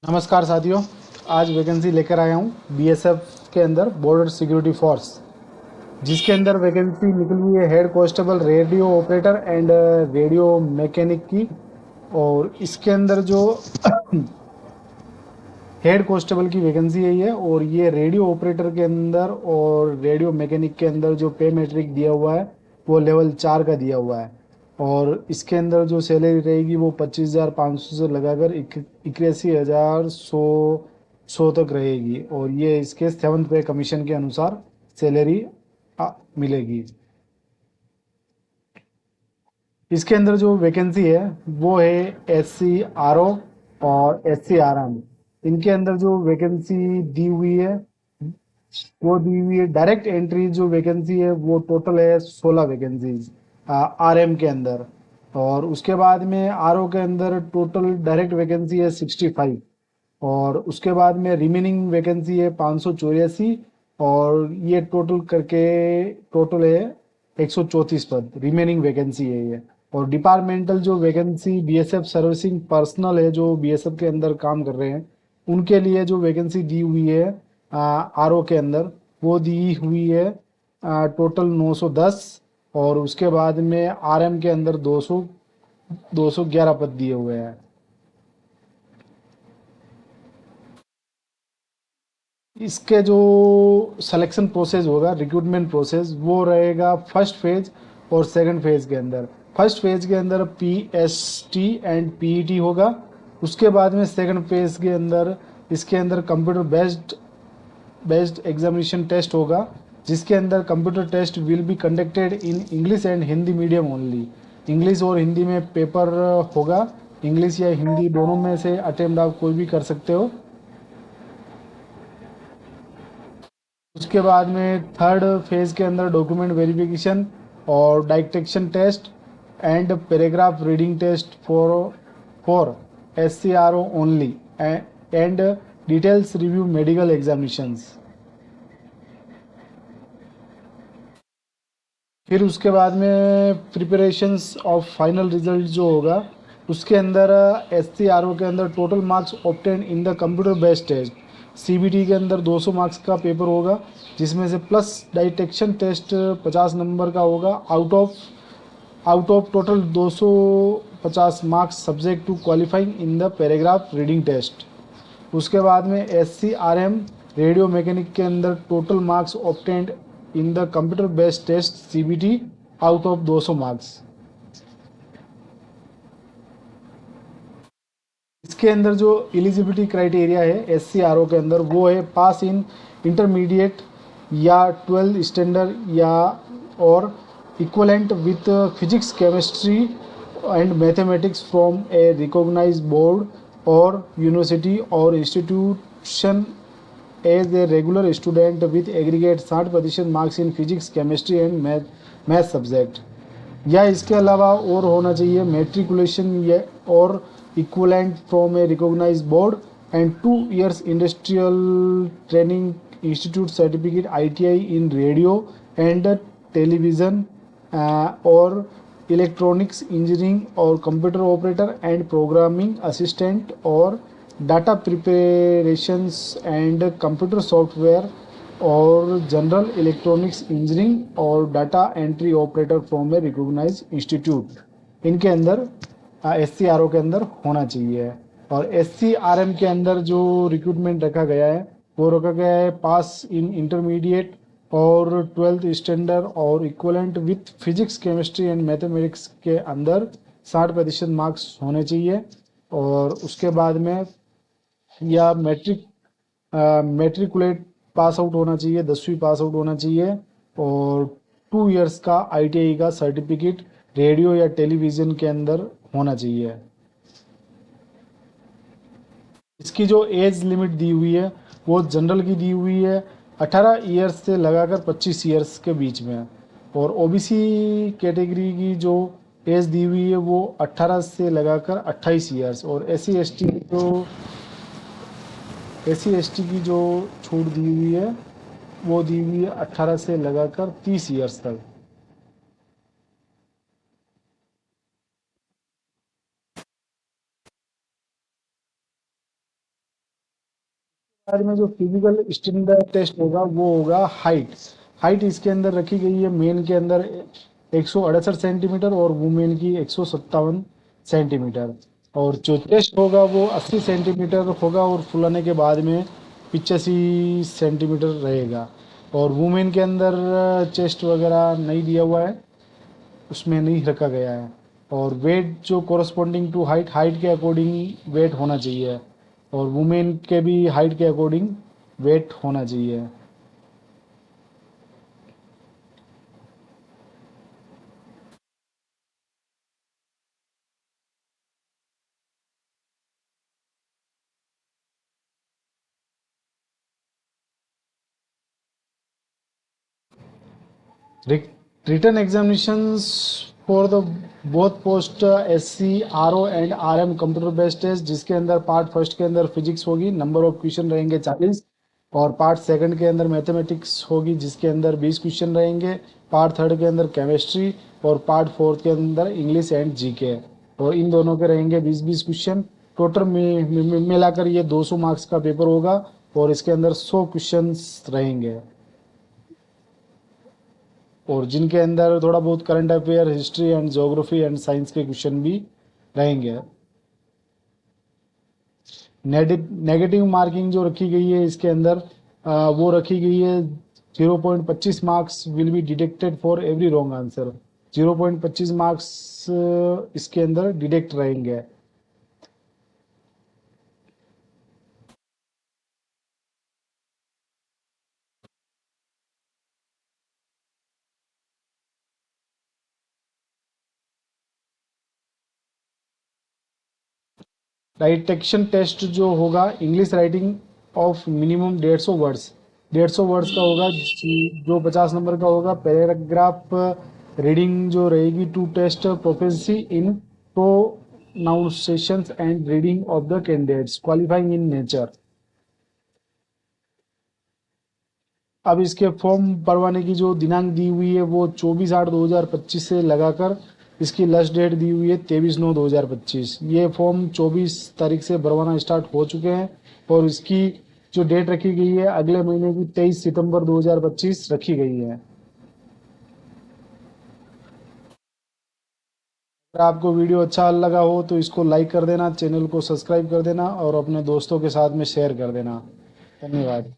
नमस्कार साथियों। आज वैकेंसी लेकर आया हूँ बीएसएफ के अंदर बॉर्डर सिक्योरिटी फोर्स, जिसके अंदर वैकेंसी निकली हुई है head constable radio operator and radio mechanic की। और इसके अंदर जो हेड कांस्टेबल की वैकेंसी है ये, और ये रेडियो ऑपरेटर के अंदर और रेडियो मैकेनिक के अंदर जो पे मैट्रिक दिया हुआ है वो लेवल 4 का दिया हुआ है। और इसके अंदर जो सैलरी रहेगी वो 25,500 से लगाकर 81,100 तक रहेगी। और ये इसके 7th पे कमीशन के अनुसार सैलरी मिलेगी। इसके अंदर जो वैकेंसी है वो है SC RO और SC RM। इनके अंदर जो वैकेंसी दी हुई है वो दी हुई है। डायरेक्ट एंट्री जो वैकेंसी है वो टोटल है 16 वैकेंसीज RM के अंदर। और उसके बाद में RO के अंदर टोटल डायरेक्ट वैकेंसी है 65। और उसके बाद में रिमेनिंग वैकेंसी है 584। और ये टोटल करके टोटल है 134 पद रिमेनिंग वैकेंसी है ये। और डिपार्टमेंटल जो वैकेंसी बीएसएफ सर्विसिंग पर्सनल है जो बीएसएफ के अंदर काम कर रहे हैं उनके लिए जो वैकेंसी दी हुई है RO के अंदर वो दी हुई है टोटल 910। और उसके बाद में RM के अंदर 211 पद दिए हुए हैं। इसके जो सिलेक्शन प्रोसेस होगा, रिक्रूटमेंट प्रोसेस, वो रहेगा फर्स्ट फेज और सेकंड फेज के अंदर। फर्स्ट फेज के अंदर PST एंड PET होगा। उसके बाद में सेकंड फेज के अंदर इसके अंदर कंप्यूटर बेस्ड एग्जामिनेशन टेस्ट होगा, जिसके अंदर computer test will be conducted in English and Hindi medium only. English और हिंदी में पेपर होगा। इंग्लिश या हिंदी दोनों में से अटेम्प्ट आप कोई भी कर सकते हो। उसके बाद में थर्ड फेज के अंदर डॉक्यूमेंट वेरिफिकेशन और dictation test and paragraph reading test for SC RO only and details review medical examinations. फिर उसके बाद में प्रिपरेशंस ऑफ फाइनल रिजल्ट जो होगा उसके अंदर SC RO के अंदर total marks obtain in the computer based test. CBT के अंदर 200 मार्क्स का पेपर होगा, जिसमें से प्लस डाइटेक्शन टेस्ट 50 नंबर का होगा। Out of total 250 marks subject to qualifying in the paragraph reading test. उसके बाद में SC RM रेडियो मैकेनिक के अंदर total marks obtained in the computer based test CBT out of 200 marks. इसके अंदर जो एलिजिबिलिटी क्राइटेरिया है SC RO के अंदर वो है पास इन इंटरमीडिएट या 12th स्टैंडर्ड या और equivalent with physics chemistry and mathematics from a recognise board और यूनिवर्सिटी और institution as a regular student with aggregate 60% marks in physics chemistry and math subject. या इसके अलावा और होना चाहिए मेट्रिकुलेशन या और equivalent from a recognise board and 2 years industrial training institute certificate ITI in radio and television और electronics engineering और computer operator and programming assistant और data preparations and computer software और जनरल इलेक्ट्रॉनिक्स इंजीनियरिंग और data entry operator from a recognise institute. इनके अंदर SC RO के अंदर होना चाहिए। और SC RM के अंदर जो रिक्रूटमेंट रखा गया है वो रखा गया है पास इन इंटरमीडिएट और 12th स्टैंडर्ड और equivalent with physics chemistry and mathematics के अंदर 60% मार्क्स होने चाहिए। और उसके बाद में या मैट्रिकुलेट पास आउट होना चाहिए, 10वीं पास आउट होना चाहिए। और 2 years का ITI का सर्टिफिकेट रेडियो या टेलीविज़न के अंदर होना चाहिए। इसकी जो एज लिमिट दी हुई है वो जनरल की दी हुई है 18 ईयर्स से लगाकर 25 ईयर्स के बीच में। और OBC कैटेगरी की जो एज दी हुई है वो 18 से लगाकर 28 ईयर्स। और SC ST की जो छूट दी हुई है वो दी हुई है 18 से लगाकर 30 ईयर्स तक। आज में जो फिजिकल स्टैंडर्ड टेस्ट होगा वो होगा हाइट। हाइट इसके अंदर रखी गई है मेल के अंदर 168 सेंटीमीटर और वुमेन की 157 सेंटीमीटर। और जो चेस्ट होगा वो 80 सेंटीमीटर होगा और फुलाने के बाद में 85 सेंटीमीटर रहेगा। और वुमेन के अंदर चेस्ट वगैरह नहीं दिया हुआ है, उसमें नहीं रखा गया है। और वेट जो कोरस्पॉन्डिंग टू हाइट, हाइट के अकॉर्डिंग वेट होना चाहिए और वुमेन के भी हाइट के अकॉर्डिंग वेट होना चाहिए। Written examinations for the both post S C R O and R M computer based test, जिसके अंदर पार्ट फर्स्ट के अंदर फिजिक्स होगी, नंबर ऑफ क्वेश्चन रहेंगे 40। और पार्ट सेकंड के अंदर मैथमेटिक्स होगी जिसके अंदर 20 क्वेश्चन रहेंगे। पार्ट थर्ड के अंदर केमिस्ट्री और पार्ट फोर्थ के अंदर इंग्लिश एंड जीके, और इन दोनों के रहेंगे 20-20 क्वेश्चन। टोटल मिलाकर ये 200 मार्क्स का पेपर होगा और इसके अंदर 100 क्वेश्चंस रहेंगे, और जिनके अंदर थोड़ा बहुत current affair, history and geography and science के क्वेश्चन भी रहेंगे। नेगेटिव मार्किंग जो रखी गई है इसके अंदर वो रखी गई है 0.25 marks will be deducted for every wrong answer. 0.25 marks इसके अंदर डिडक्ट रहेंगे। राइटेक्शन टेस्ट जो होगा English writing of minimum 150 words, 150 words का होगा, जो 50 नंबर का होगा। पैराग्राफ रीडिंग जो रहेगी to test proficiency in pronunciations and reading of the candidates qualifying in nature. अब इसके फॉर्म भरवाने की जो दिनांक दी हुई है वो 24/8/2025 से लगाकर इसकी लास्ट डेट दी हुई है 23/9/2025। ये फॉर्म 24 तारीख से भरवाना स्टार्ट हो चुके हैं और इसकी जो डेट रखी गई है अगले महीने की 23 सितंबर 2025 रखी गई है। अगर आपको वीडियो अच्छा लगा हो तो इसको लाइक कर देना, चैनल को सब्सक्राइब कर देना और अपने दोस्तों के साथ में शेयर कर देना। धन्यवाद।